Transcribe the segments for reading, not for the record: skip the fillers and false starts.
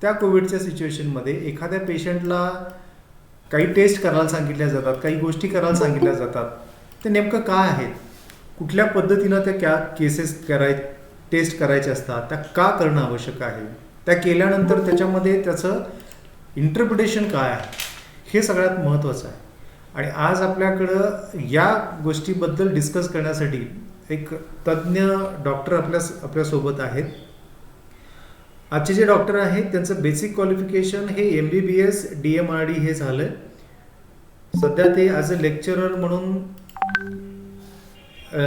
त्या कोविडच्या सिच्युएशनमध्ये एखाद्या पेशंटला काही टेस्ट करायला सांगितल्या जातात, काही गोष्टी करायला सांगितल्या जातात, ते नेमकं काय आहेत, कुठल्या पद्धतीनं त्या केसेस टेस्ट करायचे असतात, त्या का करणं आवश्यक आहे, त्या केल्यानंतर त्याच्यामध्ये त्याचं इंटरप्रिटेशन काय आहे, हे सगळ्यात महत्त्वाचं आहे. आणि आज आपल्याकडं या गोष्टीबद्दल डिस्कस करण्यासाठी एक तज्ज्ञ डॉक्टर आपल्यासोबत आहेत. आजचे जे डॉक्टर आहेत त्यांचं बेसिक क्वालिफिकेशन हे MBBS DMRD हे झालं आहे. सध्या ते ॲज अ लेक्चरर म्हणून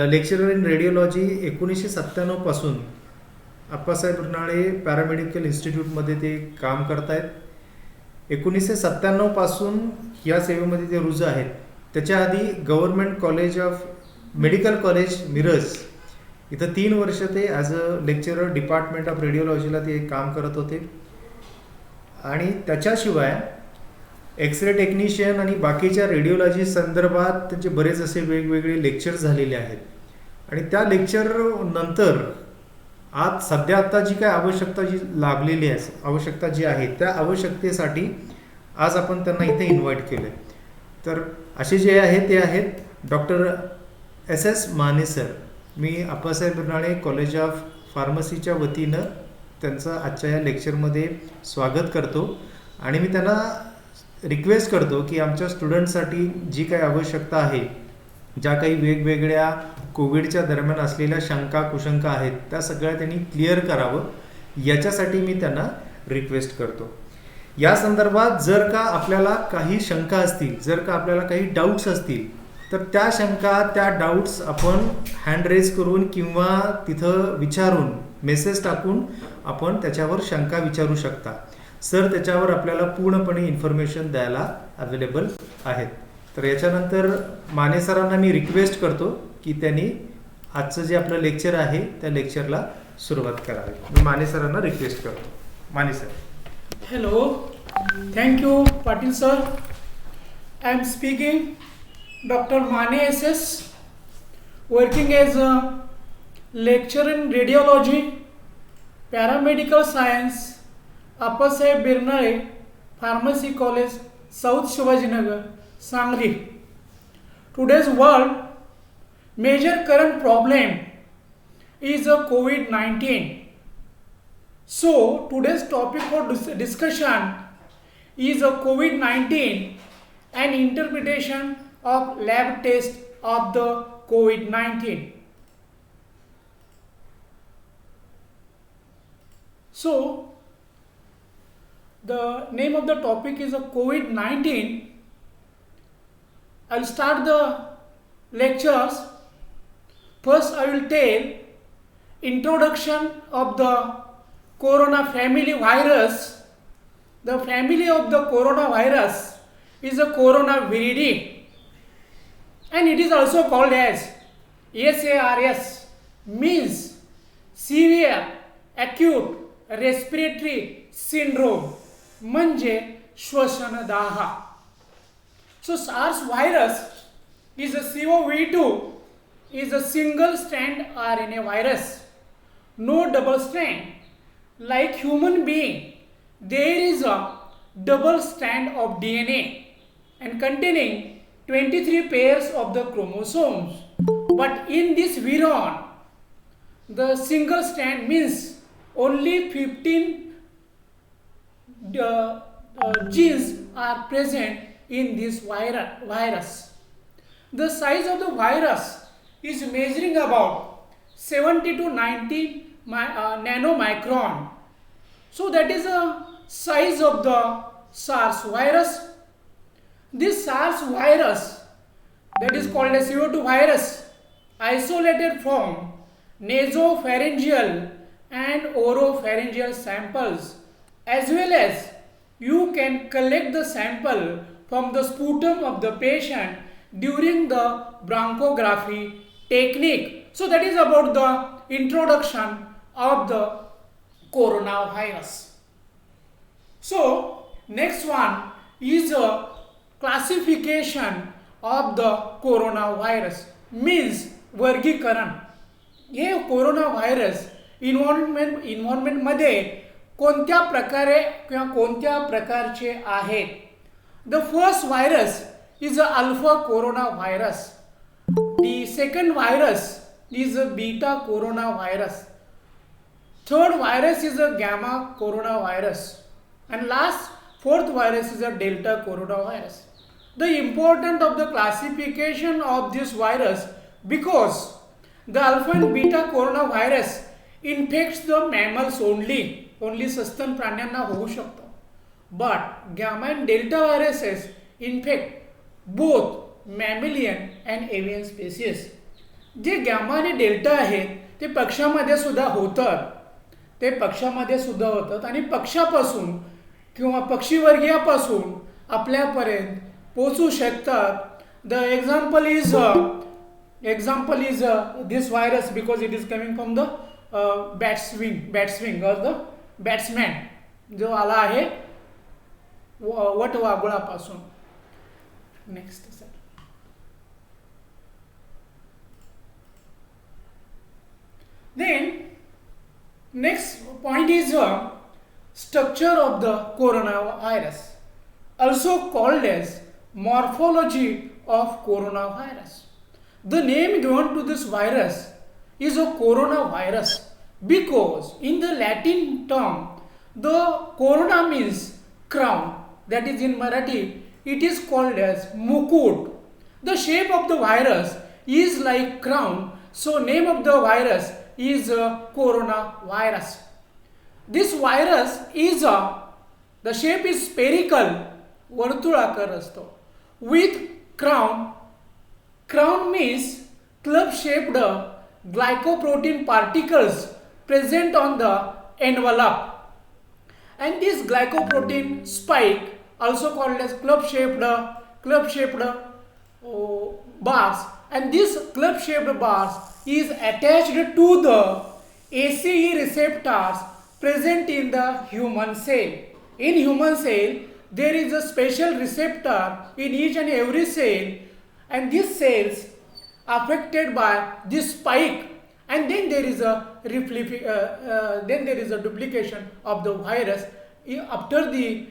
लेक्चरर इन रेडिओलॉजी 1997 पासून आप्पासाहेब उर्नाळे पॅरामेडिकल इन्स्टिट्यूटमध्ये ते काम करत आहेत. 1997 पासून या सेवेमध्ये ते रुजू आहेत. त्याच्या आधी government college of medical college Miraj इथं 3 वर्ष ते as a lecturer department of रेडिओलॉजीला ते काम करत होते. आणि त्याच्याशिवाय एक्सरे टेक्निशियन आणि बाकीच्या रेडिओलॉजी संदर्भात त्यांचे बरेच असे वेगवेगळे लेक्चर झालेले आहेत. आणि त्या लेक्चर नंतर आज सध्या आता जी काय आवश्यकता जी लाभलेली आहे, आवश्यकता जी आहे, त्या आवश्यकतेसाठी आज आपण त्यांना इथे इन्व्हाइट केलं आहे. तर असे जे आहे ते आहेत डॉक्टर SS माने सर. मी आप्पासाहेब उर्नाळे कॉलेज ऑफ फार्मसीच्या वतीनं त्यांचं आजच्या या लेक्चरमध्ये स्वागत करतो. आणि मी त्यांना रिक्वेस्ट करतो की आमच्या स्टुडंटसाठी जी काही आवश्यकता आहे, ज्या काही वेगवेगळ्या कोविडच्या दरम्यान असलेल्या शंका कुशंका आहेत, त्या सगळ्या त्यांनी क्लिअर करावं, याच्यासाठी मी त्यांना रिक्वेस्ट करतो. या संदर्भात जर का आपल्याला काही शंका असतील, जर का आपल्याला काही डाऊट्स असतील, तर त्या शंका, त्या डाऊट्स आपण हँड रेज करून किंवा तिथं विचारून, मेसेज टाकून आपण त्याच्यावर शंका विचारू शकता. सर त्याच्यावर आपल्याला पूर्णपणे इन्फॉर्मेशन द्यायला अवेलेबल आहेत. तर याच्यानंतर माने सरांना मी रिक्वेस्ट करतो की त्यांनी आजचं जे आपलं लेक्चर आहे त्या लेक्चरला सुरुवात करावी. मी माने सरांना रिक्वेस्ट करतो. माने sir. Hello, thank you Patil sir. I am speaking Dr. Mane SS, working as a lecturer in radiology, paramedical science, Appasaheb Birnale Pharmacy College, South Shivajinagar, Sangli. Today's world major current problem is a COVID-19. So today's topic for discussion is a COVID-19 and interpretation of lab test of the COVID-19. So the name of the topic is a COVID-19. I'll start the lectures. First I will tell introduction of the corona family virus. The family of the coronavirus is a coronaviridae, and it is also called as SARS, means severe acute respiratory syndrome, म्हणजे श्वसनदाह. So SARS virus is a CoV2, is a single strand RNA virus, no double strand. Like human being, there is a double strand of DNA and containing 23 pairs of the chromosomes. But in this virion, the single strand means only 15 genes are present in this virus. The size of the virus is measuring about 70 to 90 nanomicron. So that is the size of the SARS virus. This SARS virus, that is called as CO2 virus, isolated from nasopharyngeal and oropharyngeal samples, as well as you can collect the sample from the sputum of the patient during the bronchography technique. So that is about the introduction of the coronavirus. So next one is a classification of the coronavirus, means वर्गीकरण. हे corona virus environment मध्ये कोणत्या प्रकारे किंवा कोणत्या प्रकारचे आहेत. The first virus is a alpha corona virus. The second virus is a beta coronavirus. Third virus is a gamma coronavirus. And last, fourth virus is a delta coronavirus. The importance of the classification of this virus, because the alpha and beta coronavirus infects the mammals only सस्तन प्राण्यांना होऊ शकतो. But gamma and delta viruses infect both mammalian and avian species. J gamma आणि delta आहेत ते पक्ष्यामध्ये सुद्धा होतात आणि पक्षापासून किंवा पक्षीवर्गीयापासून आपल्यापर्यंत पोचू शकतात. The example is this virus because it is coming from the bat wing or the batsman जो आला आहे वटवाघुळापासून. Next sir. Then next point is structure of the coronavirus, also called as morphology of coronavirus. The name given to this virus is a coronavirus because in the Latin term the corona means crown, that is in Marathi it is called as mukut. The shape of the virus is like crown, so name of the virus is coronavirus. This virus is the shape is spherical, वर्तुळाकार असतो, with crown. Crown means club shaped glycoprotein particles present on the envelope, and this glycoprotein spike also called as club shaped bars, and this club shaped bars is attached to the ACE receptors present in the human cell. In human cell there is a special receptor in each and every cell, and these cells affected by this spike, and then there is a duplication of the virus after the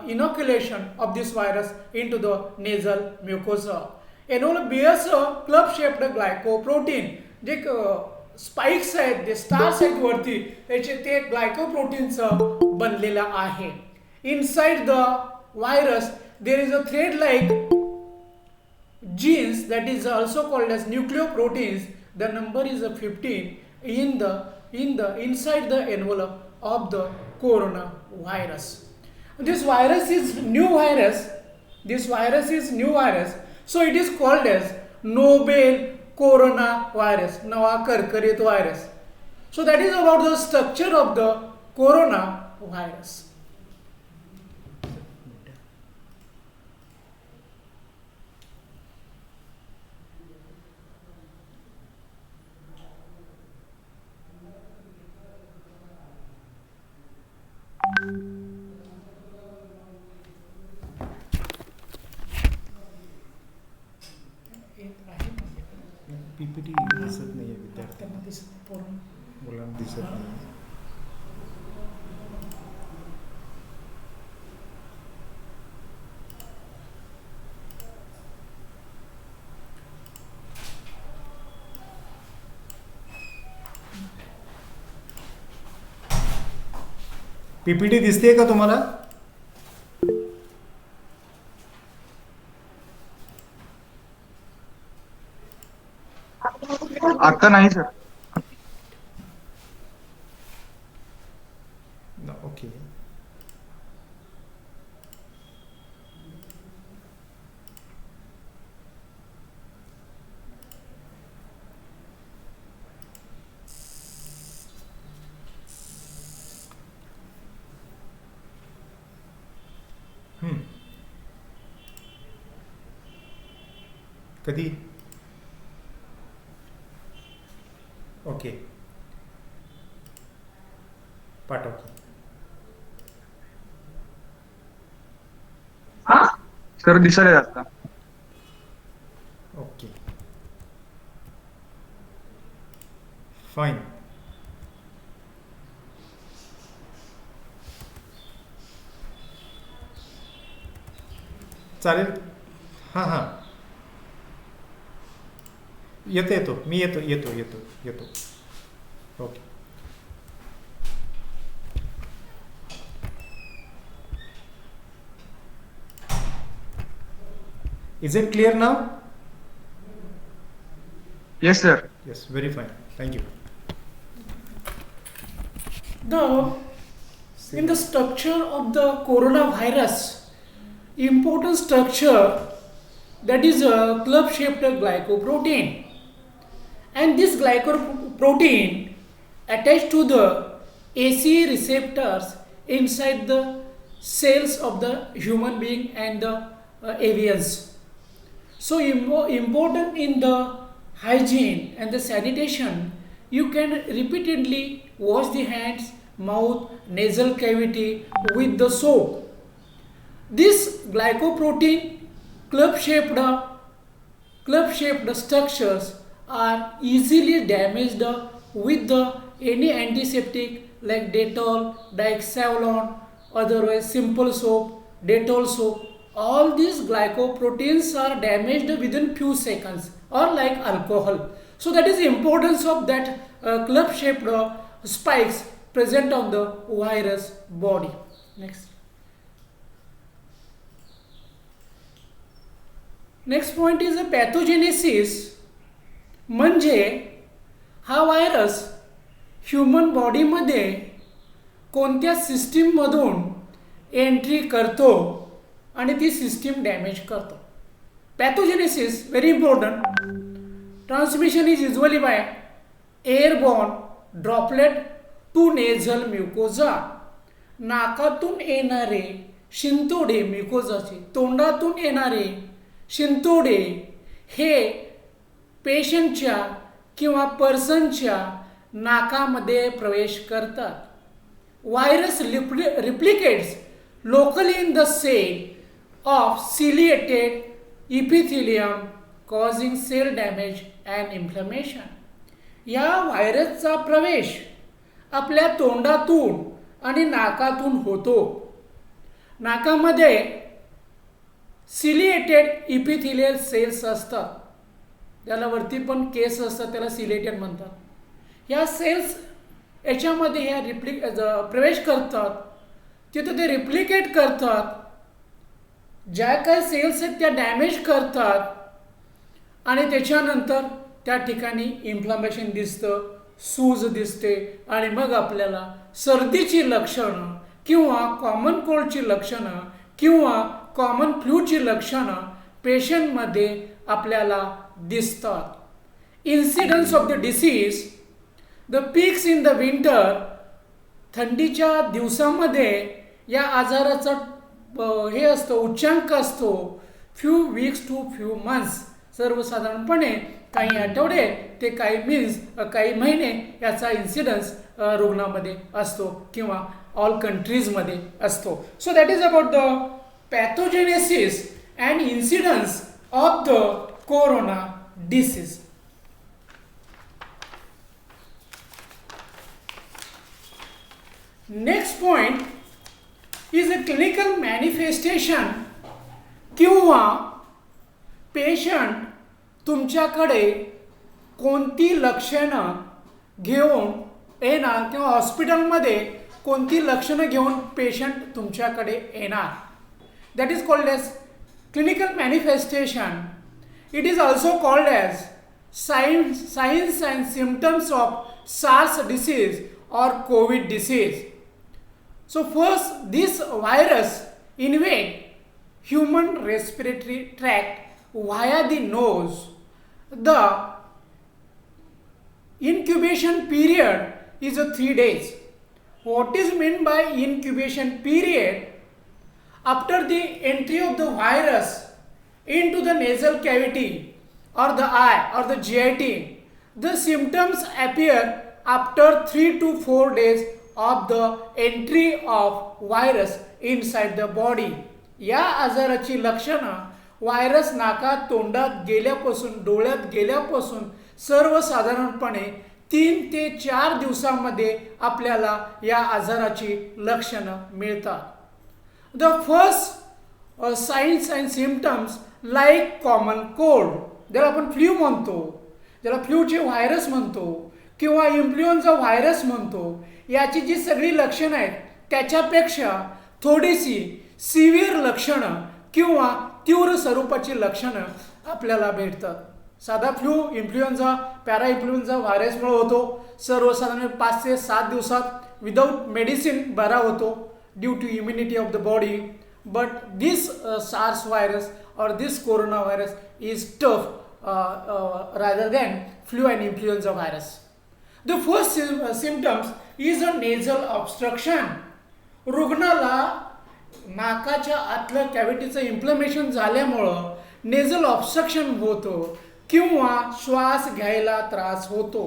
inoculation of this virus into the nasal mucosa. Envelope bears a club shaped glycoprotein. J spikes आहेत, जे stars आहेत वरती, त्याचे ते ग्लायकोप्रोटीनचं बनलेलं आहे. Inside the virus there is a thread like genes that is also called as nucleoproteins. The number is a 15 in the inside the envelope of the coronavirus. This virus is new virus, so it is called as novel coronavirus, नवा कर्करीत virus. So that is about the structure of the coronavirus. PPT दिसत नाही आहे विद्यार्थ्यांना, मुलांना दिसत नाही. PPT दिसते का तुम्हाला? आता नाही सर. ओके. कधी? ओके, पाठवतो. सर दिसायला आता. Okay, fine. चालेल. हां हां, येतो मी येतो. Okay. Is it clear now? Yes, sir. Yes, very fine. Thank you. In the structure of the coronavirus, important structure that is a club-shaped glycoprotein, and this glycoprotein attached to the ACE receptors inside the cells of the human being and the avians. So important in the hygiene and the sanitation, you can repeatedly wash the hands, mouth, nasal cavity with the soap. This glycoprotein club-shaped structures are easily damaged with the any antiseptic like Dettol, Dioxavalon, otherwise simple soap, Dettol soap. All these glycoproteins are damaged within few seconds, or like alcohol. So that is the importance of that club-shaped spikes present on the virus body. Next. Next point is the pathogenesis. म्हणजे हा virus human बॉडीमध्ये कोणत्या सिस्टीममधून entry करतो आणि ती system damage करतो. Pathogenesis very important. Transmission is usually by airborne droplet to nasal mucosa. नाकातून येणारे शिंतोडे म्युकोझाचे, तोंडातून येणारे शिंतोडे हे पेशंटच्या किंवा पर्सनच्या नाकामध्ये प्रवेश करतात. Virus replicates locally in the cell of ciliated epithelium causing cell damage and inflammation. या व्हायरसचा प्रवेश आपल्या तोंडातून आणि नाकातून होतो. नाकामध्ये सिलिएटेड इपिथिलियल सेल्स असतात, त्याला वरती पण केस असतात, त्याला सिलिएटेड म्हणतात. या सेल्स याच्यामध्ये ह्या प्रवेश करतात, तिथं ते रिप्लिकेट करतात, ज्या काही सेल्स आहेत त्या डॅमेज करतात आणि त्याच्यानंतर त्या ठिकाणी इन्फ्लामेशन दिसतं, सूज दिसते आणि मग आपल्याला सर्दीची लक्षणं किंवा कॉमन कोल्डची लक्षणं किंवा कॉमन फ्लूची लक्षणं पेशंटमध्ये आपल्याला दिसतात. Incidence of the disease, the peaks in the winter. थंडीच्या दिवसामध्ये या आजाराचा हे असतो, उच्चांक असतो few weeks to few months. सर्वसाधारणपणे काही आठवडे ते काही महिने याचा इन्सिडन्स रुग्णामध्ये असतो किंवा ऑल कंट्रीजमध्ये असतो. So that is about the pathogenesis and incidence of the corona disease. Next point is a clinical manifestation किंवा पेशंट तुमच्याकडे कोणती लक्षणं घेऊन येणार किंवा हॉस्पिटलमध्ये कोणती लक्षणं घेऊन पेशंट तुमच्याकडे येणार. That is called as clinical manifestation. It is also called as signs and symptoms of SARS disease or COVID disease. So first, this virus invade human respiratory tract via the nose. The incubation period is 3 days. What is meant by incubation period? After the entry of the virus into the nasal cavity or the eye or the GIT, the symptoms appear after 3 to 4 days of the entry of virus inside the body. या आजाराची लक्षणं virus नाकात तोंडात गेल्यापासून डोळ्यात गेल्यापासून सर्वसाधारणपणे 3 ते 4 दिवसांमध्ये आपल्याला या आजाराची लक्षणं मिळतात. The first signs and symptoms like common cold, ज्याला आपण फ्ल्यू म्हणतो, ज्याला फ्ल्यूचे व्हायरस म्हणतो किंवा इन्फ्लुएन्झा व्हायरस म्हणतो, याची जी सगळी लक्षणं आहेत त्याच्यापेक्षा थोडीशी सिव्हिअर लक्षणं किंवा तीव्र स्वरूपाची लक्षणं आपल्याला भेटतात. साधा फ्लू, इन्फ्लुएन्झा, पॅरा इन्फ्लुएन्झा व्हायरसमुळे होतो. सर्वसाधारण 5 ते 7 दिवसात विदाऊट मेडिसिन बरा होतो due to immunity of the body. But this SARS virus or this coronavirus is tough rather than flu and influenza virus. The first symptoms is a nasal obstruction. रुग्णाला नाकाच्या आतल्या कॅव्हिटीचं inflammation झाल्यामुळं nasal obstruction होतो किंवा श्वास घ्यायला त्रास होतो.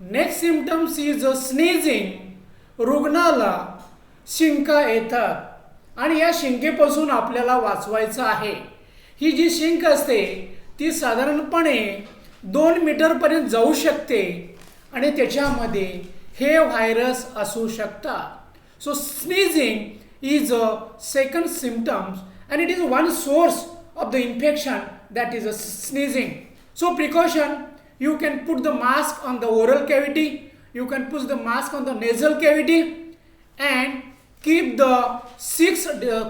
Next symptoms is a sneezing. रुग्णाला शिंका येतात आणि या शिंकेपासून आपल्याला वाचवायचं आहे. ही जी शिंक असते ती साधारणपणे 2 मीटरपर्यंत जाऊ शकते आणि त्याच्यामध्ये हे व्हायरस असू शकतात. So sneezing is a second symptoms and it is one source of the infection, that is a sneezing. So precaution, you can put the mask on the oral cavity, you can put the mask on the nasal cavity and keep the 6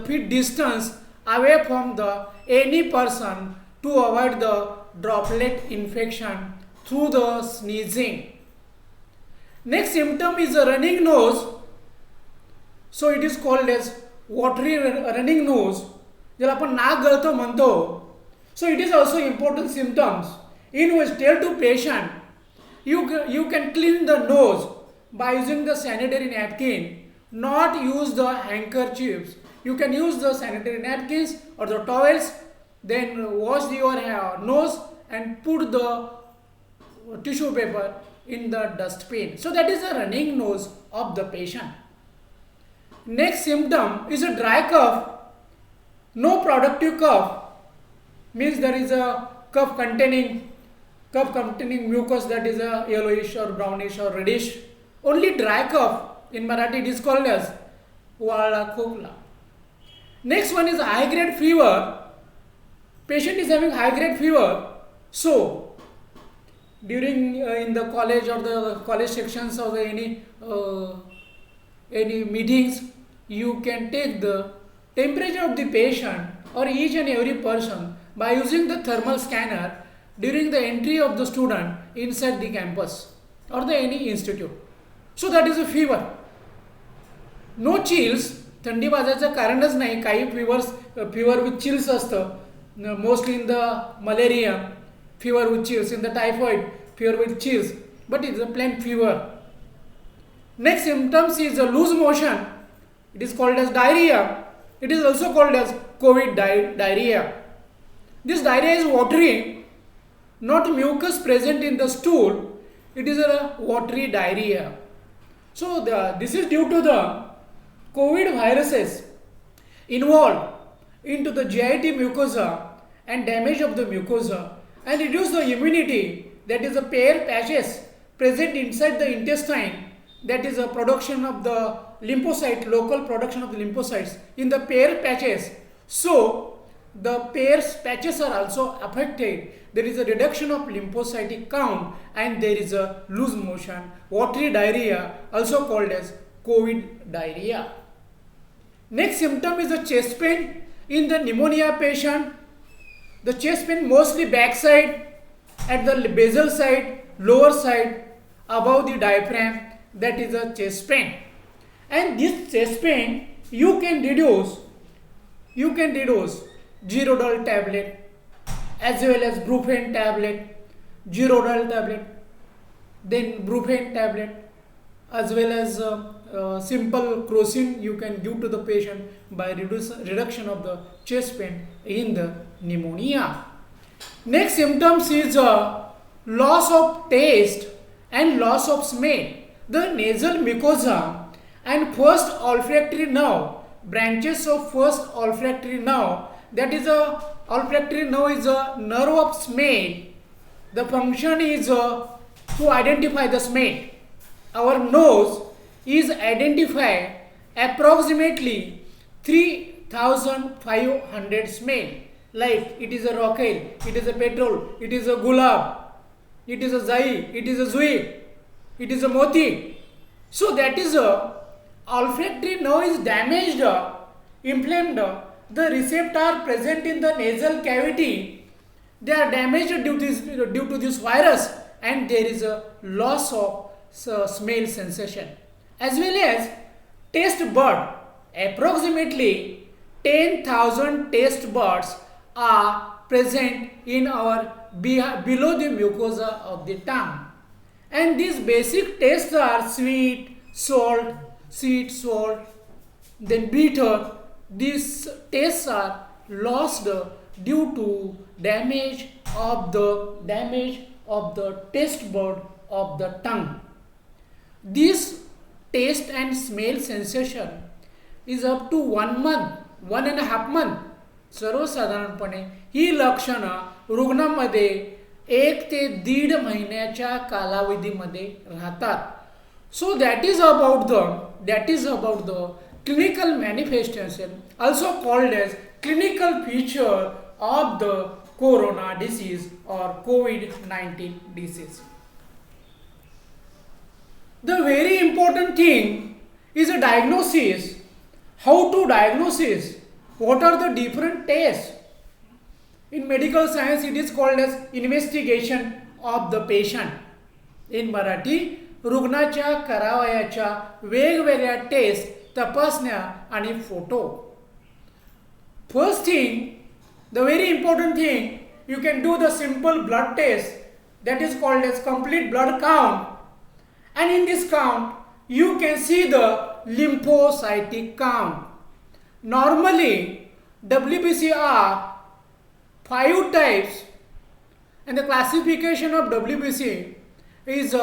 feet distance away from the any person to avoid the droplet infection through the sneezing. Next symptom is a running nose. So it is called as watery running nose, ज्याला आपण नाक गळतं म्हणतो. So it is also important symptoms in which tell to patient you can clean the nose by using the sanitary napkin, not use the handkerchiefs. You can use the sanitary napkins or the towels, then wash your nose and put the tissue paper in the dustbin. So that is the running nose of the patient. Next symptom is a dry cough. No productive cough means there is a cough containing mucus that is a yellowish or brownish or reddish. Only dry cough, in Marathi it is called as wala khokla. Next one is high grade fever. Patient is having high grade fever. So during in the college or the college sections or any meetings, you can take the temperature of the patient or each and every person by using the thermal scanner during the entry of the student inside the campus or the any institute. So that is a fever. No chills. थंडी वाजायचं कारणच नाही. काही fever with chills असतं. Mostly in the malaria, fever with chills. In the typhoid, fever with chills. But it is a plain fever. Next symptoms is a loose motion. It is called as diarrhea. It is also called as COVID diarrhea. This diarrhea is watery, not mucus present in the stool. It is a watery diarrhea. So this is due to the COVID viruses involved into the GIT mucosa and damage of the mucosa and reduce the immunity. That is the pair patches present inside the intestine. That is a production of the lymphocyte, local production of the lymphocytes in the pair patches. So the pair patches are also affected. There is a reduction of lymphocytic count and there is a loose motion, watery diarrhea, also called as COVID diarrhea. Next symptom is the chest pain in the pneumonia patient. The chest pain mostly backside, at the basal side, lower side, above the diaphragm. That is a chest pain. And this chest pain you can reduce Gerodol tablet as well as Brufen tablet, Gerodol tablet, then Brufen tablet as well as simple crocin you can give to the patient by reduction of the chest pain in the pneumonia. Next symptoms is loss of taste and loss of smell. The nasal mucosa and first olfactory nerve, branches of first olfactory nerve, that is a olfactory nerve is a nerve of smell. The function is to identify the smell. Our nose is identified approximately 3 3,500 smell. Like it is a rocket, it is a petrol, it is a gulab, it is a zai, it is a zui, it is a moti. So that is a olfactory nerve is damaged, inflamed. The receptor present in the nasal cavity, they are damaged due to this virus, and there is a loss of smell sensation. As well as taste bud, approximately 10,000 taste buds are present in our below the mucosa of the tongue, and these basic tastes are sweet, salt, then bitter. These tastes are lost due to damage of the taste bud of the tongue. This taste and smell sensation is up to 1 month, 1.5 month. सर्वसाधारणपणे ही लक्षणं रुग्णांमध्ये 1 ते 1.5 महिन्याच्या कालावधीमध्ये राहतात. सो that is about the clinical manifestation, also called as clinical feature of the corona disease or COVID-19 disease. The very important thing is a diagnosis. How to diagnose? What are the different tests? In medical science, it is called as investigation of the patient. In Marathi, रुग्णाच्या करावयाच्या वेगवेगळ्या test, तपासण्या आणि photo. First thing, the very important thing, you can do the simple blood test that is called as complete blood count, and in this count you can see the lymphocytic count. Normally WBC are 5 types, and the classification of WBC is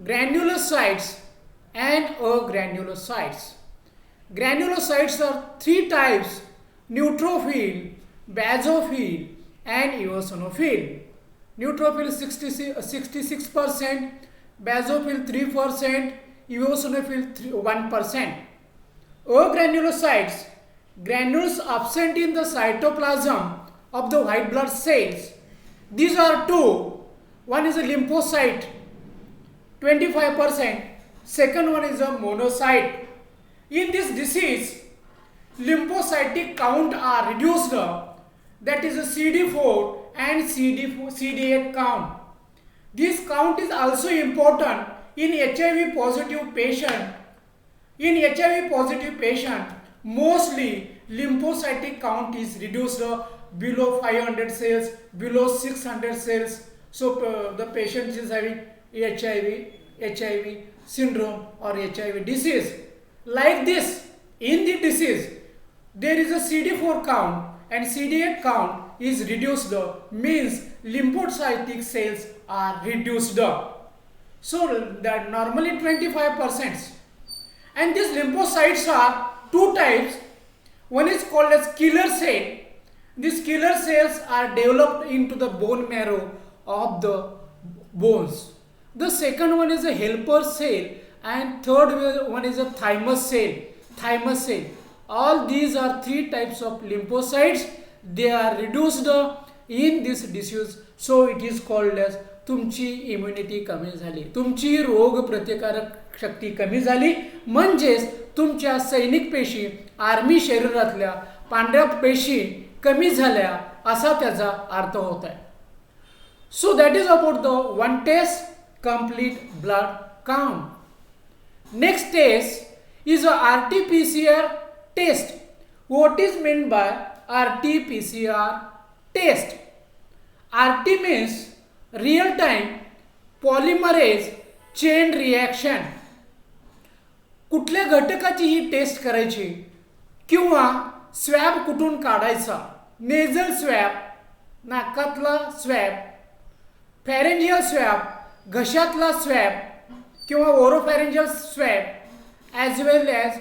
granulocytes and agranulocytes. Granulocytes are 3 types: neutrophil, basophil, and eosinophil. Neutrophil 66%, basophil 3%, eosinophil 1%. Agranulocytes, granules absent in the cytoplasm of the white blood cells. These are 2. One is a lymphocyte, 25%. Second one is a monocyte. In this disease, lymphocytic count are reduced. That is a CD4 and CD8 count. This count is also important in HIV positive patient. In HIV positive patient, mostly lymphocytic count is reduced below 500 cells, below 600 cells. So the patient is having HIV syndrome or HIV disease. Like this, in the disease, there is a CD4 count and CD8 count is reduced, means lymphocytic cells are reduced. So that normally 25%. And these lymphocytes are 2 types. One is called as killer cell. These killer cells are developed into the bone marrow of the bones. The second one is a helper cell, and third one is a thymus cell. All these are 3 types of lymphocytes. They are reduced in this disease, so it is called as तुमची immunity कमी झाली, तुमची रोग प्रतिकारक शक्ती कमी झाली, म्हणजेच तुमच्या सैनिक पेशी, आर्मी शरीरातल्या पांढऱ्या पेशी कमी झाल्या असा त्याचा अर्थ होत आहे. So that is about the one test, complete blood count. Next test is a RT-PCR test. What is meant by RT-PCR test? RT means real time polymerase chain reaction. कुठल्या घटकाची ही टेस्ट करायची किंवा स्वॅब कुठून काढायचा? Nasal swab, नाकातला swab, pharyngeal swab, घशातला swab किंवा oropharyngeal swab, as well as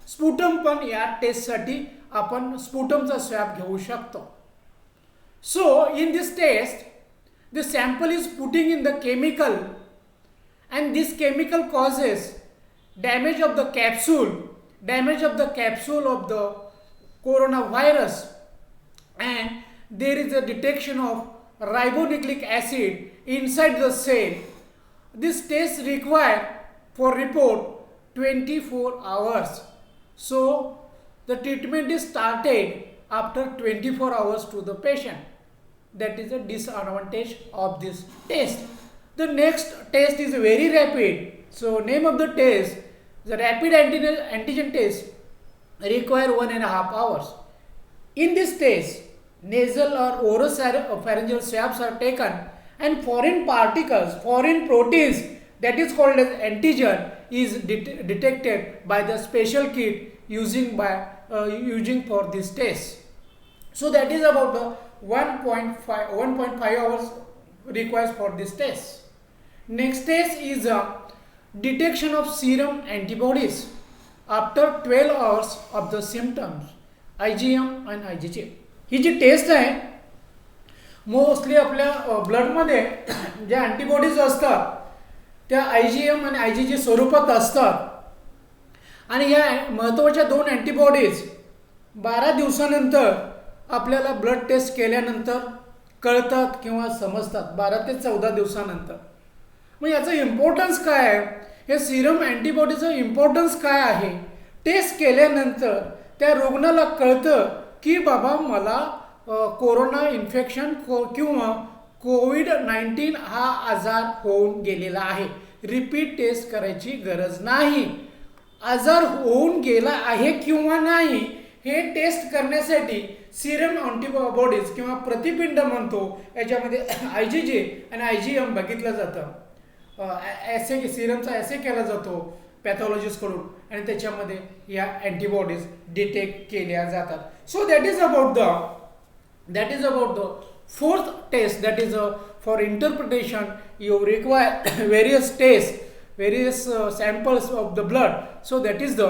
sputum पण या टेस्टसाठी आपण स्पुटमचा स्वॅब घेऊ शकतो. So in this test the sample is putting in the chemical, and this chemical causes damage of the capsule damage of the capsule of the coronavirus, and there is a detection of ribonucleic acid inside the cell. This test required for report 24 hours. So the treatment is started after 24 hours to the patient. That is a disadvantage of this test. The next test is very rapid. So name of the test, the rapid antigen test require 1.5 hours. In this test, nasal or oropharyngeal swabs are taken and foreign particles, foreign proteins, that is called as antigen, is detected by the special kit using for this test. So that is about the 1.5 hours requires for this test. Next test is detection of serum antibodies after 12 hours of the symptoms, IgM and IgG. ही जी test आहे mostly आपल्या ब्लडमध्ये ज्या antibodies असतात त्या IgM आणि IgG स्वरूपात असतात आणि या महत्त्वाच्या 2 अँटीबॉडीज 12 दिवसानंतर आपल्याला ब्लड टेस्ट केल्यानंतर कळतात किंवा समजतात 12 ते 14 दिवसानंतर. मग याचं इम्पॉर्टन्स काय आहे, हे सिरम अँटीबॉडीचं इम्पॉर्टन्स काय आहे, टेस्ट केल्यानंतर त्या रुग्णाला कळतं की बाबा मला कोरोना इन्फेक्शन किंवा कोविड-19 हा आजार होऊन गेलेला आहे. रिपीट टेस्ट करायची गरज नाही. आजार होऊन गेला आहे किंवा नाही हे टेस्ट करण्यासाठी सिरम अँटीबॉडीज किंवा प्रतिपिंड म्हणतो याच्यामध्ये IgG आणि IgM बघितलं जातं. सिरमचा ॲसे केला जातो पॅथॉलॉजिस्टकडून आणि त्याच्यामध्ये या अँटीबॉडीज डिटेक्ट केल्या जातात. सो that is about the fourth test, that is for interpretation you require various tests, various samples of the blood. So that is the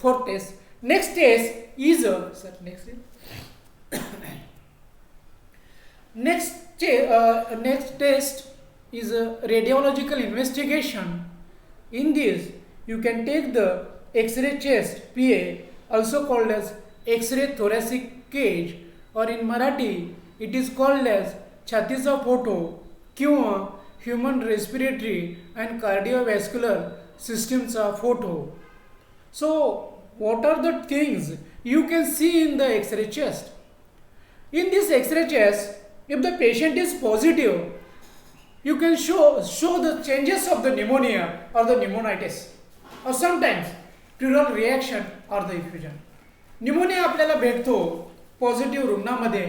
fourth test. Next test is next test is a radiological investigation. In this you can take the X-ray chest PA, also called as X-ray thoracic cage, or in Marathi it is called as छातीचा photo किंवा human respiratory and cardiovascular सिस्टीमचा photo. So what are the things you can see in the X-ray chest? In this X-ray chest, if the patient is positive, you can show the changes of the pneumonia or the pneumonitis, or sometimes pleural reaction or the effusion. Pneumonia आपल्याला भेटतो positive रुग्णामध्ये.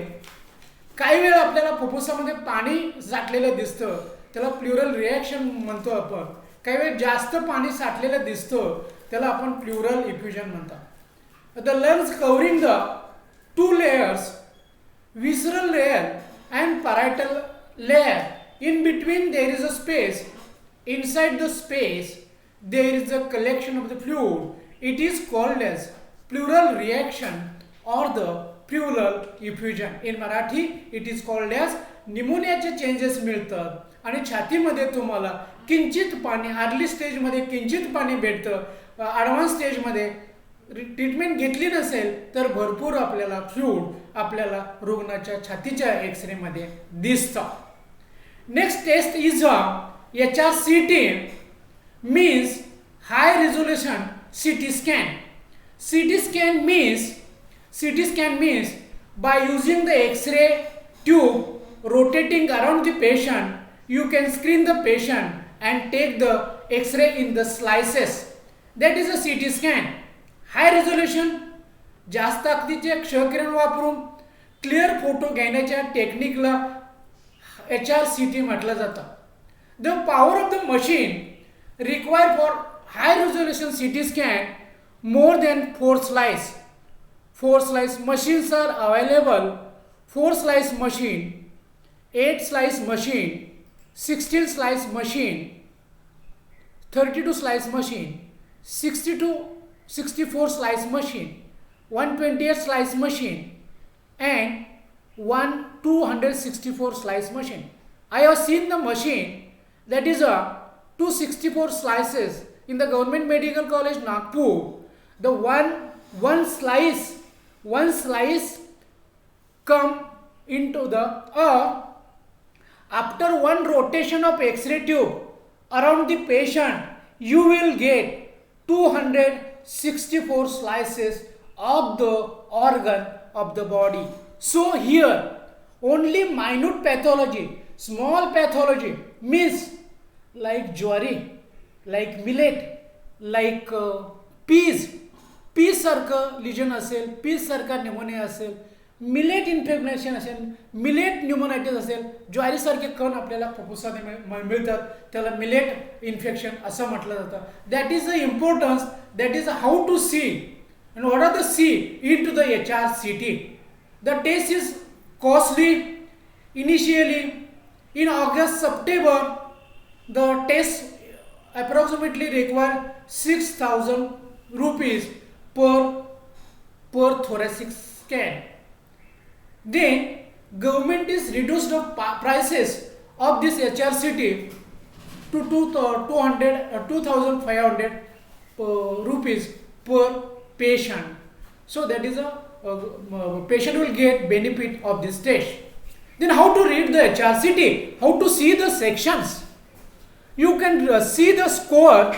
काही वेळ आपल्याला फुफ्फुसामध्ये पाणी साठलेलं दिसतं, त्याला plural reaction म्हणतो आपण. काही वेळ जास्त पाणी साठलेलं दिसतं, त्याला आपण प्ल्युरल इफ्युजन म्हणतात. The lungs covering the 2 layers, visceral layer and parietal layer. In between there is a space. Inside the space there is a collection of the fluid. It is called as pleural reaction or the pleural effusion. In Marathi it is called as निमोनियाचे changes मिळतात आणि छातीमध्ये तुम्हाला किंचित पाणी, early स्टेजमध्ये किंचित पाणी भेटतं. ॲडव्हान्स स्टेजमध्ये ट्रीटमेंट घेतली नसेल तर भरपूर आपल्याला फ्लूइड आपल्याला रुग्णाच्या छातीच्या एक्सरेमध्ये दिसतं. Next test is HRCT, means high resolution CT scan. CT scan means by using the X-ray tube rotating around the patient, you can screen the patient and take the X-ray in the slices. That is a CT scan. High resolution, जास्त ताकदीचे क्षकिरण वापरून clear photo घेण्याच्या टेक्निकला HRCT म्हटलं जातं. The power of the machine required for high resolution CT scan more than 4 slice. 4 slice machines are available. 4 slice machine, 8 slice machine, 16 slice machine, 32 slice machine, 64 slice machine, 128 slice machine, and 264 slice machine. I have seen the machine that is a 264 slices in the Government Medical College Nagpur. The one slice come into the after one rotation of X-ray tube around the patient, you will get 264 slices of the organ of the body. So here only minute pathology, small pathology means like jwari, like millet, like peas सारखं लिजन असेल, piece सारखा pneumonia असेल, millet infection असेल, millet न्यूमोनायटिस असेल, ज्वारीसारखे कण आपल्याला फुफ्फुसाने मिळतात, त्याला मिलेट इन्फेक्शन असं म्हटलं जातं. That is the importance, that is how to see and what are the C into the HRCT. The test is costly. Initially in August September the test approximately require 6,000 rupees per thoracic scan. Then government is reduced the prices of this HRCT to 2,500 rupees per patient. So that is a patient will get benefit of this test. Then how to read the HRCT? How to see the sections? You can see the score.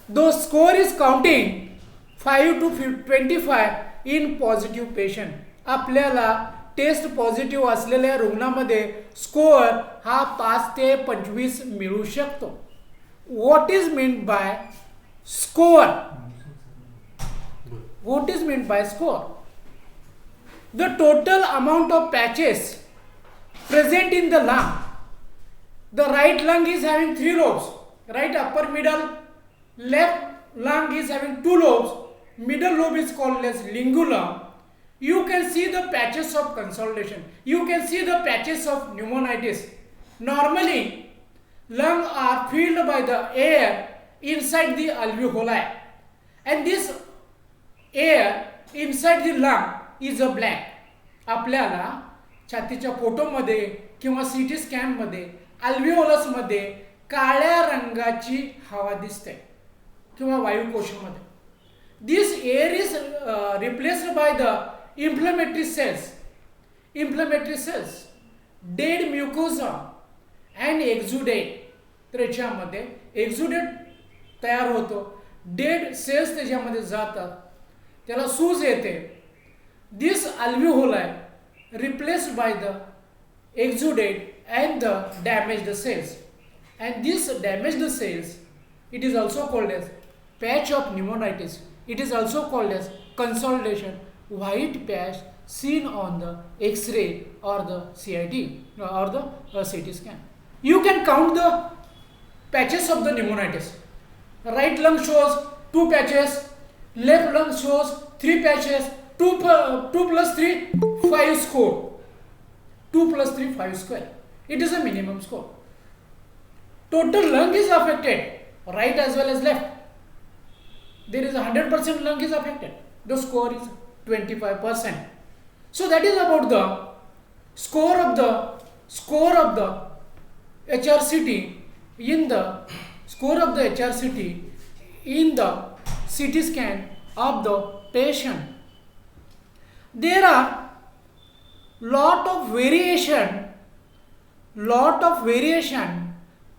The score is counting 5 to 25 in positive patient. आपल्याला test positive असलेल्या रुग्णामध्ये score हा 5 ते 25 मिळू शकतो. What is mean by score? What is meant by score? The total amount of patches present in the lung. The right lung is having 3 lobes. Right upper middle, left lung is having 2 lobes. Middle lobe is called as lingulum. You can see the patches of consolidation. You can see the patches of pneumonitis. Normally, lungs are filled by the air inside the alveoli, and this air inside the lung is a black. आपल्याला छातीच्या फोटोमध्ये किंवा सीटी स्कॅनमध्ये अल्व्हिओलसमध्ये काळ्या रंगाची हवा दिसते किंवा वायुकोशामध्ये. This air is replaced by the inflammatory cells, dead mucosa and exudate. त्याच्यामध्ये एक्झुडेट तयार होतो, डेड सेल्स त्याच्यामध्ये जातात, त्याला सूज येते. This alveoli replaced by the exudate and the damaged cells, and this damaged cells it is also called as patch of pneumonitis. It is also called as consolidation, white patch seen on the X-ray or the CIT or the CT scan. You can count the patches of the pneumonitis. Right lung shows 2 patches, left lung shows 3 patches. 2 plus 3 5 score. 2 plus 3 5 square. It is a minimum score. Total lung is affected, right as well as left. There is 100% lung is affected. The score is 25%. So that is about the score of the HRCT in the CT scan of the patient. There are lot of variation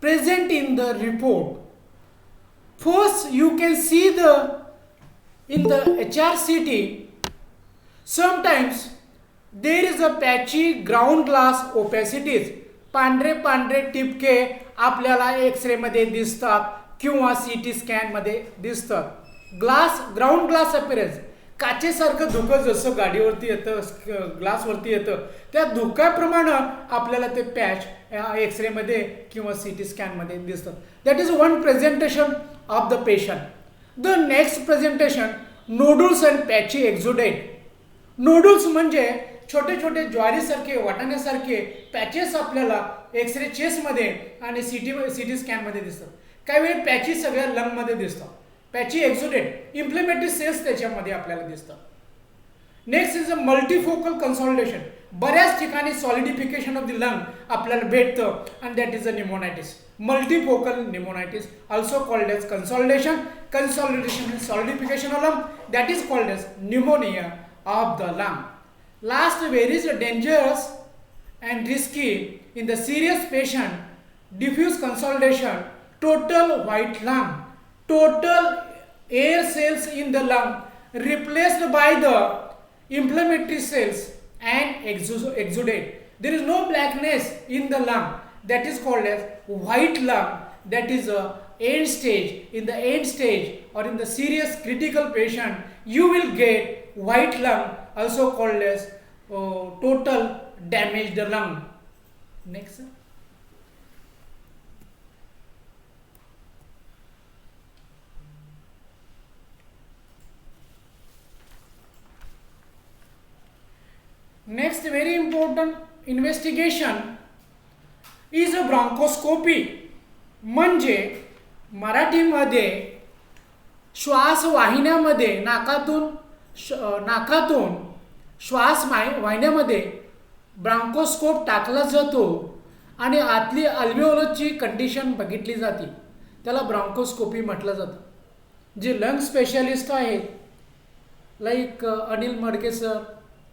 present in the report. First, you can see in the HRCT, sometimes there is a patchy ground glass opacities. पांढरे टिपके आपल्याला x ray मध्ये दिसतात किंवा CT scan मध्ये दिसतात. Ground glass appearance, काचेसारखं धुकं जसं गाडीवरती येतं, ग्लासवरती येतं, त्या धुक्याप्रमाणे आपल्याला ते पॅच एक्सरे मध्ये किंवा सीटी स्कॅन मध्ये दिसतात. That is one presentation of the patient. The next presentation, nodules and patchy exudate. Nodules म्हणजे छोटे छोटे ज्वारीसारखे वाटाण्यासारखे पॅचेस आपल्याला एक्सरे चेस्टमध्ये आणि सीटी स्कॅनमध्ये दिसतात. काही वेळ पॅची सगळ्या लंगमध्ये दिसतात. पॅची एक्झुडेट, इन्फ्लेमेटरी सेल्स त्याच्यामध्ये आपल्याला दिसतात. Next is a multifocal consolidation. बऱ्याच ठिकाणी सॉलिडिफिकेशन ऑफ द लंग आपल्याला भेटतं आणि that is a pneumonitis. Multifocal pneumonitis also called as consolidation. Consolidation and solidification of lung, that is called as pneumonia of the lung. Last, very dangerous and risky in the serious patient, diffuse consolidation, total white lung, total air cells in the lung replaced by the inflammatory cells and exudate. There is no blackness in the lung, that is called as white lung. That is a end stage. In the end stage or in the serious critical patient you will get white lung, also called as total damaged lung. Next sir. Next very important investigation is a bronchoscopy. म्हणजे मराठीमध्ये श्वास वाहिन्यामध्ये नाकातून श्वास वाहिन्यामध्ये ब्रांकोस्कोप टाकला जातो आणि आतली अल्व्हेओलसची condition बघितली जाते. त्याला ब्रांकोस्कोपी म्हटलं जातं. जे लंग स्पेशलिस्ट आहेत लाईक अनिल मडके सर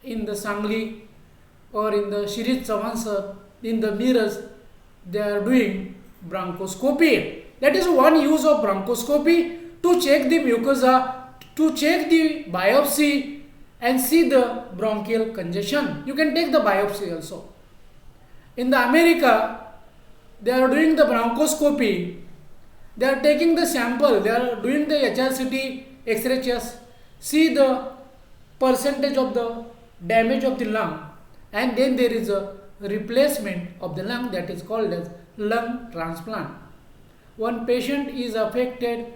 इन द सांगली और in the Shirish Chavan sir in the Miraj, they are doing bronchoscopy. That is one use of bronchoscopy to check the mucosa, to check the biopsy and see the bronchial congestion. You can take the biopsy also. In the America, they are doing the bronchoscopy. They are taking the sample. They are doing the HRCT, X-ray chest, see the percentage of the damage of the lung, and then there is a replacement of the lung, that is called as lung transplant. One patient is affected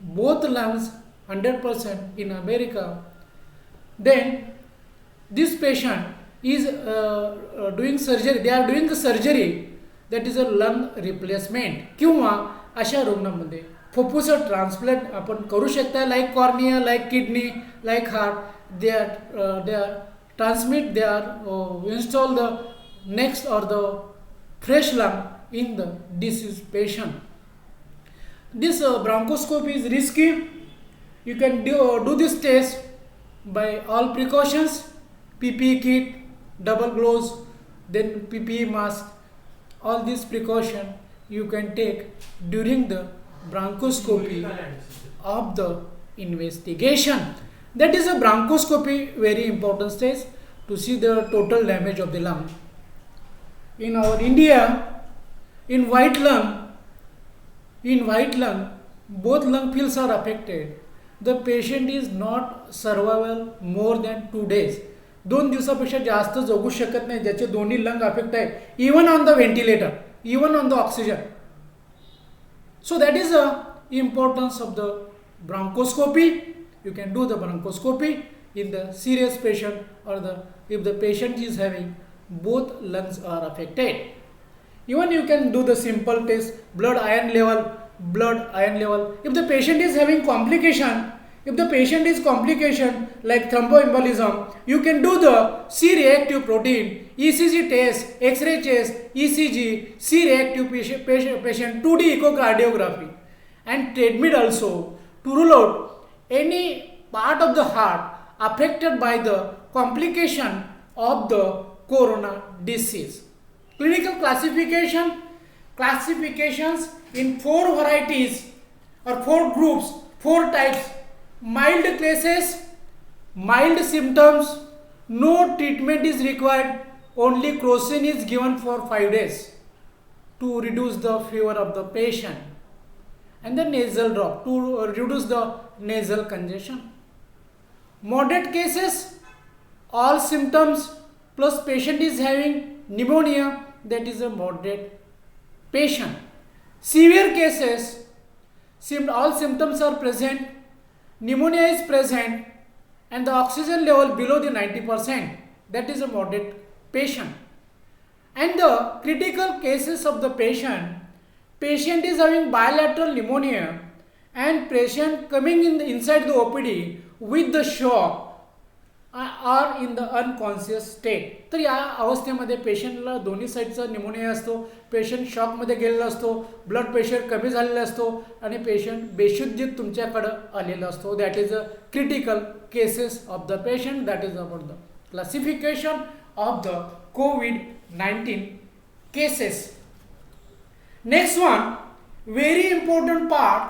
both lungs 100% in America. Then this patient is doing surgery. They are doing the surgery, that is a lung replacement. किंवा अशा रुग्णांमध्ये फुफ्फुस transplant आपण करू शकता. Like cornea, like kidney, like heart. They are install the next or the fresh lung in the deceased patient. This bronchoscopy is risky. You can do this test by all precautions, PPE kit, double gloves, then PPE mask. All these precaution you can take during the bronchoscopy of the investigation. That is a bronchoscopy, very important stage to see the total damage of the lung. In our India, in white lung, both lung fields are affected. The patient is not survivable more than 2 days. 2 दिवसापेक्षा जास्त जगू शकत नाही ज्याचे दोन्ही lung affect आहे, even on the ventilator, even on the oxygen. So that is the importance of the bronchoscopy. You can do the bronchoscopy in the serious patient or if the patient is having both lungs are affected. Even you can do the simple test, blood iron level. If the patient is having complication, like thromboembolism, you can do the C-reactive protein, ECG test, X-ray test, ECG, C-reactive patient 2D echocardiography, and treadmill also to rule out any part of the heart affected by the complication of the corona disease. Clinical classifications in 4 varieties or 4 groups, 4 types. Mild cases, mild symptoms, no treatment is required, only crocin is given for 5 days to reduce the fever of the patient, and the nasal drop to reduce the nasal congestion. Moderate cases, all symptoms plus patient is having pneumonia, that is a moderate patient. Severe cases, all symptoms are present, pneumonia is present, and the oxygen level below the 90%, that is a moderate patient. And the critical cases of the patient is having bilateral pneumonia, and patient coming inside the OPD with the shock, are in the unconscious state. तर या अवस्थेमध्ये पेशंटला दोन्ही साईडचा pneumonia असतो, patient शॉकमध्ये गेलेला असतो, blood pressure कमी झालेला असतो आणि पेशंट बेशुद्धीत तुमच्याकडं आलेला असतो. That is a critical cases of the patient. That is about the classification of the COVID-19 cases. Next one, very important part,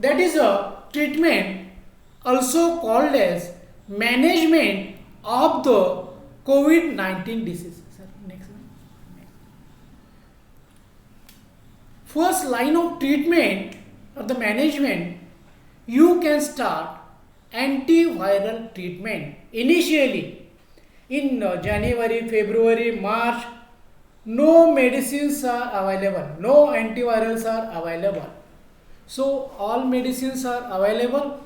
that is a treatment also called as management of the COVID-19 disease. Sir, next one. First line of treatment or the management, you can start antiviral treatment initially in January, February, March. No medicines are available, no antivirals are available. So all medicines are available.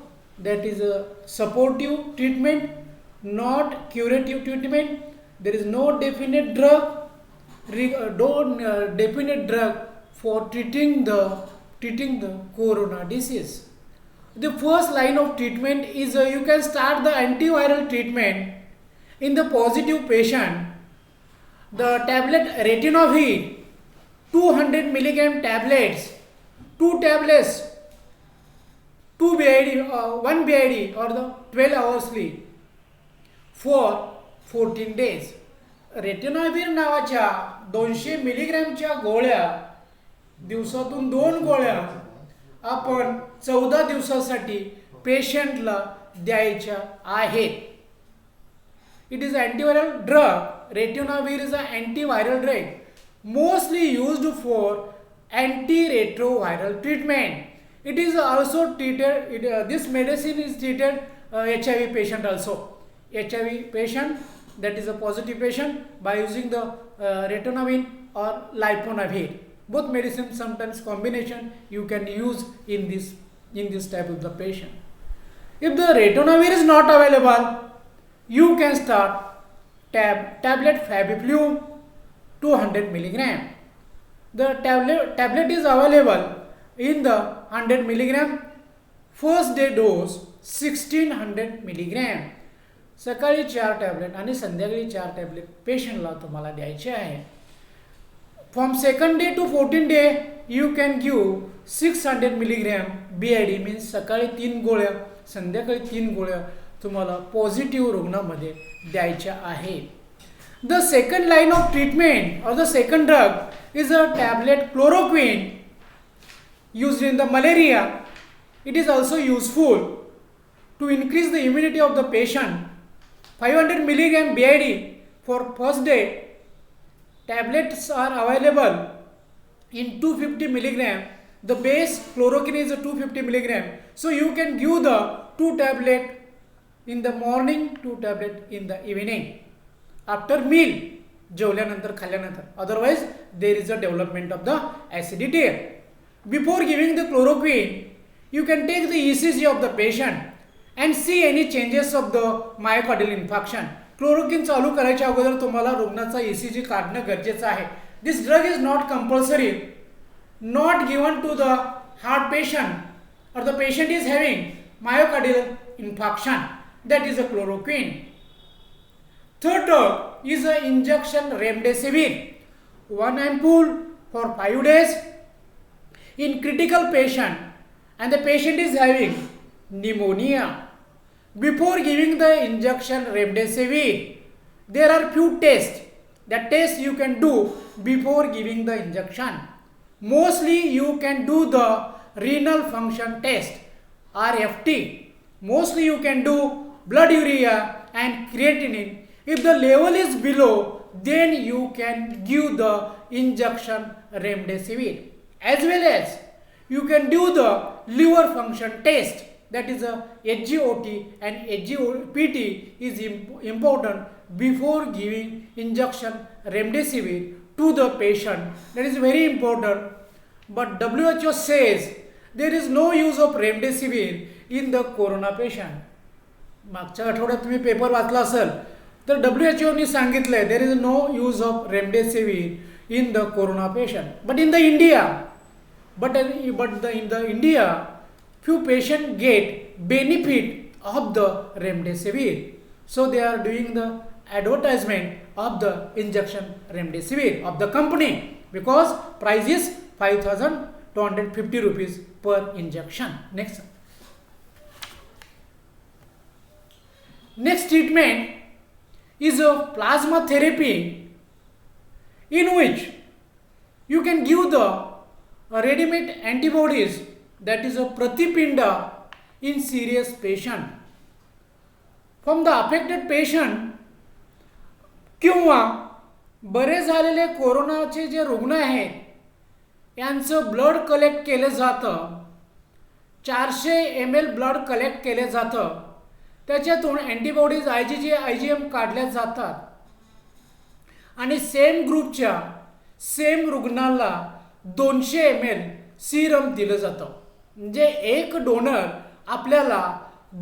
That is a supportive treatment, not curative treatment. There is no definite drug, definite drug for treating the corona disease. The first line of treatment is you can start the antiviral treatment in the positive patient. The tablet Retinavir, 200 milligram tablets, 2 tablets, 2 BID, 1 BID or the 12 hourly for 14 days. Retinavir नावाच्या 200 मिलीग्रॅमच्या गोळ्या, दिवसातून 2 गोळ्या आपण 14 दिवसासाठी पेशंटला द्यायच्या आहेत. It is antiviral drug. Retinavir is an antiviral drug, mostly used for antiretroviral treatment. It is also treated. This medicine is treated HIV patient also. HIV patient, that is a positive patient, by using the Ritonavir or Liponavir. Both medicines sometimes combination you can use in this type of the patient. If the Ritonavir is not available, you can start tablet Fabiflu 200 milligram. The tablet is available in the 100 milligram. First day dose 1600 milligram. सकाळी 4 tablet आणि संध्याकाळी 4 tablet पेशंटला तुम्हाला द्यायचे आहे. From second day to 14th day you can give 600 milligram BID, means सकाळी 3 गोळ्या संध्याकाळी 3 गोळ्या तुम्हाला पॉझिटिव्ह रुग्णामध्ये द्यायच्या आहेत. The second line of treatment or the second drug is a tablet chloroquine used in the malaria. It is also useful to increase the immunity of the patient. 500 milligram BID for first day. Tablets are available in 250 milligram. The base chloroquine is a 250 milligram. So you can give the 2 tablet in the morning, 2 tablet in the evening after meal, जेवल्यानंतर खाल्ल्यानंतर. Otherwise there is a development of the acidity. Before giving the chloroquine, you can take the ECG of the patient and see any changes of the myocardial infarction. Chloroquine चालू करायच्या अगोदर तुम्हाला रुग्णाचा ECG काढणं गरजेचं आहे. This drug is not compulsory, not given to the heart patient or the patient is having myocardial infarction. That is a chloroquine. Third drug is an injection remdesivir. 1 ampoule for 5 days in critical patient and the patient is having pneumonia. Before giving the injection remdesivir, there are few tests. That test you can do before giving the injection. Mostly you can do the renal function test, RFT. Mostly you can do blood urea and creatinine. If the level is below, then you can give the injection remdesivir. As well as you can do the liver function test, that is a HGOT, and HGPT is important before giving injection remdesivir to the patient. That is very important. But WHO says there is no use of remdesivir in the corona patient. मागच्या आठवड्यात तुम्ही paper वाचला असेल तर WHOने सांगितलंय there is no use of remdesivir in the corona patient. But in the India few patients get benefit of the remdesivir. So they are doing the advertisement of the injection remdesivir of the company because price is 5,250 rupees per injection. Next treatment is a plasma therapy in which you can give the ready-made antibodies, that is a pratipinda, in serious patient. From the affected patient किंवा बरे झालेले कोरोनाचे जे रुग्ण आहेत यांचं blood collect केलं जातं. 400 ml blood collect केलं जातं. त्याच्यातून अँटीबॉडीज IgM काढल्या जातात आणि सेम ग्रुपच्या सेम रुग्णाला 200 ml सिरम दिलं जातं. म्हणजे एक डोनर आपल्याला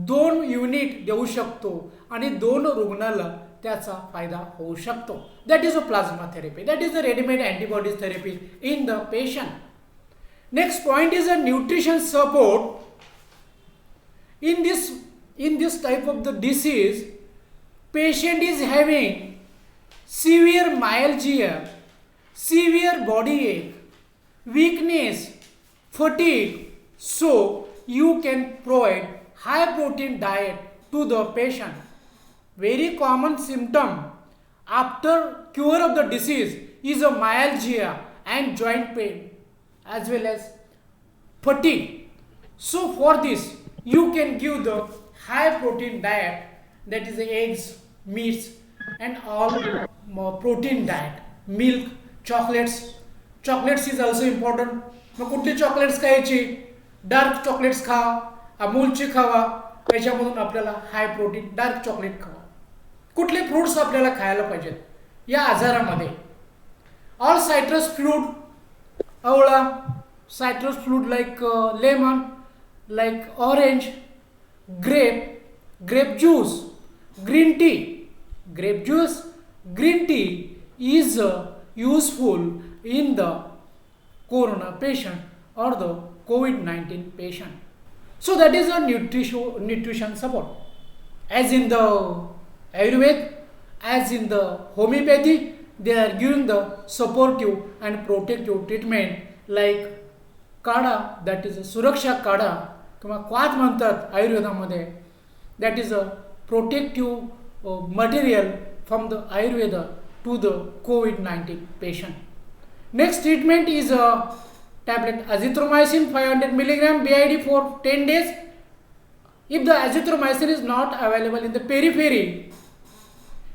2 युनिट देऊ शकतो आणि 2 रुग्णाला त्याचा फायदा होऊ शकतो. That is a plasma therapy. That is the readymade antibodies therapy in the patient. Next point is a nutrition support. In this type of the disease, patient is having severe myalgia, severe body ache, weakness, fatigue. So you can provide high protein diet to the patient. Very common symptom after cure of the disease is a myalgia and joint pain as well as fatigue. So for this you can give the high protein diet, that is the eggs, meats and all protein diet, milk, chocolates. Chocolates is also important. मग कुठली chocolates खायची? Dark chocolates खा, अमूलची खावा, त्याच्यामधून आपल्याला high protein dark chocolate खावा. कुठले fruits आपल्याला खायला पाहिजेत या आजारामध्ये? ऑल सायट्रस फ्रूट, आवळा, citrus fruit like lemon, like orange, grape juice, green tea. Grape juice, green tea is useful in the corona patient or the COVID-19 patient. So that is a nutrition support. As in the Ayurveda, as in the homeopathy, they are giving the supportive and protective treatment like काढा, that is a सुरक्षा काढा किंवा क्वाथ म्हणतात आयुर्वेदामध्ये. That is a protective material from the Ayurveda to the COVID-19 patient. Next treatment is a tablet azithromycin 500 mg BID for 10 days. If the azithromycin is not available in the periphery,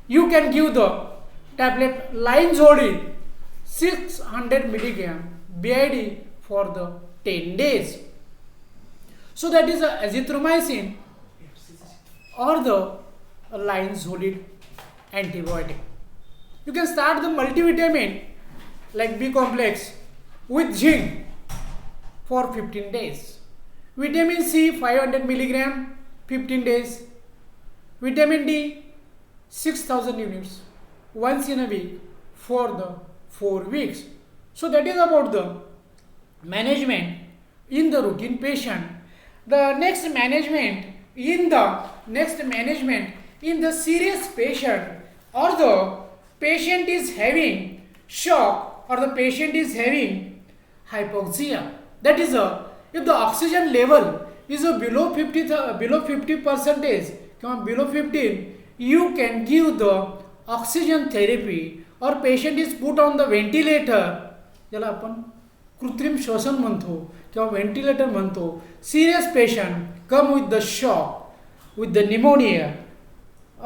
you can give the tablet Linezolid 600 mg BID for the 10 days. So that is the azithromycin or the Linezolid antibiotic. You can start the multivitamin like B complex with zinc for 15 days. Vitamin C 500 mg 15 days. Vitamin D 6000 units once in a week for the 4 weeks. So that is about the management in the routine patient. The next management in the serious patient or the patient is having shock or the patient is having hypoxia. That is if the oxygen level is below 50% or below 15, you can give the oxygen therapy or patient is put on the ventilator, ज्याला आपण कृत्रिम श्वसन म्हणतो किंवा ventilator म्हणतो. Serious patient come with the shock, with the pneumonia,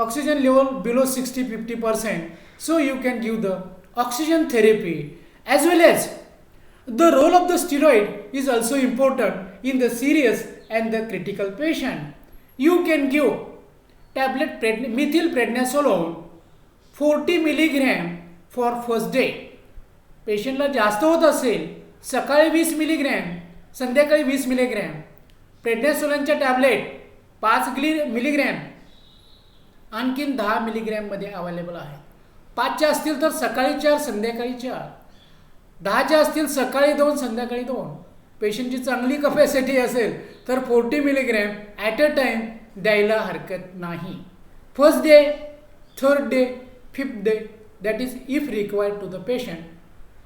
oxygen level below 60-50%. So you can give the oxygen therapy as well as the role of the steroid is also important in the serious and the critical patient. You can give tablet methylprednisolone 40 mg for first day. पेशंटला जास्त होत असेल सकाळी 20 milligram, संध्याकाळी 20 milligram. प्रेडनिसोलोनच्या tablet 5 milligram आणखीन 10 मिलीग्रॅममध्ये available आहे. 5च्या असतील तर सकाळी 4, संध्याकाळी 4. 10च्या असतील सकाळी 2, संध्याकाळी 2. पेशंटची चांगली कपॅसिटी असेल तर 40 मिलीग्रॅम ॲट अ टाईम द्यायला हरकत नाही. first day, third day, fifth day, that is if required to the patient.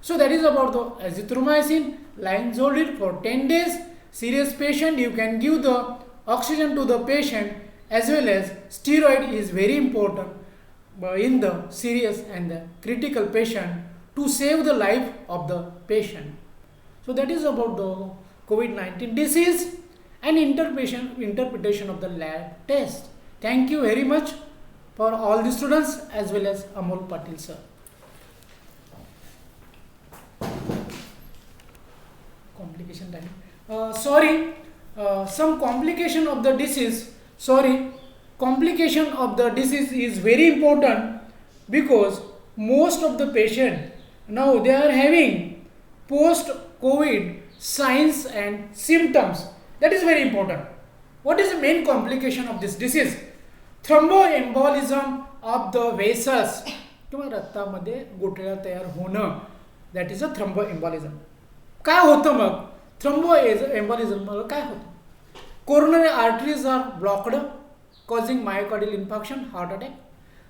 So that is about the azithromycin, linezolid for 10 days. Serious patient, you can give the oxygen to the patient, as well as steroid is very important in the serious and the critical patient to save the life of the patient. So that is about the COVID-19 disease and interpretation of the lab test. Thank you very much for all the students as well as Amol Patil sir. Complication time. Some complication of the disease. Complication of the disease is very important because most of the patient now they are having post-COVID signs and symptoms. That is very important. What is the main complication of this disease? Thromboembolism of the vessels किंवा रक्तामध्ये गुठळ्या तयार होणं, that is अ थ्रोम्बोएम्बॉलिझम. काय होतं मग थ्रोम्बोएम्बॉलिझम मला काय होतं? Coronary arteries are blocked causing myocardial infarction, heart attack.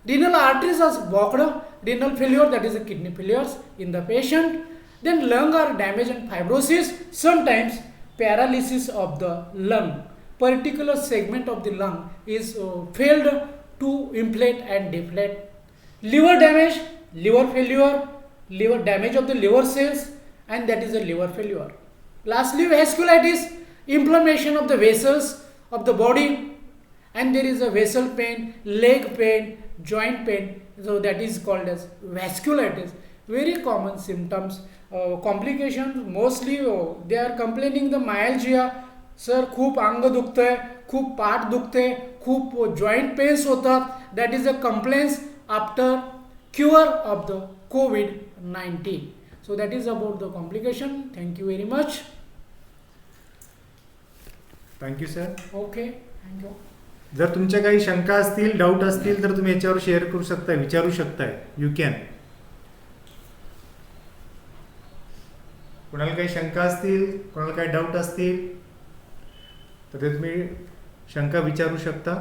Renal arteries are blocked, renal failure, that is a kidney failures in the patient. Then lung are damaged and fibrosis, sometimes paralysis of the lung. Particular segment of the lung is failed to inflate and deflate. Liver damage, liver failure, liver damage of the liver cells, and that is a liver failure. Lastly, vasculitis, inflammation of the vessels of the body, and there is a vessel pain, leg pain, joint pain, so that is called as vasculitis. Very common symptoms. Complications mostly they are complaining the myalgia. Sir खूप अंग दुखतंय, खूप पाठ दुखते, खूप joint pains होतात. That is a complaints after cure of the COVID-19. So that is about the complication. Thank you very much. Thank you sir. Okay, thank you. जर तुमच्या काही शंका असतील, डाऊट असतील तर तुम्ही याच्यावर शेअर करू शकताय, विचारू शकताय. You can. कोणाला काही शंका असतील, कोणाला काही डाऊट असतील तर ते तुम्ही शंका विचारू शकता.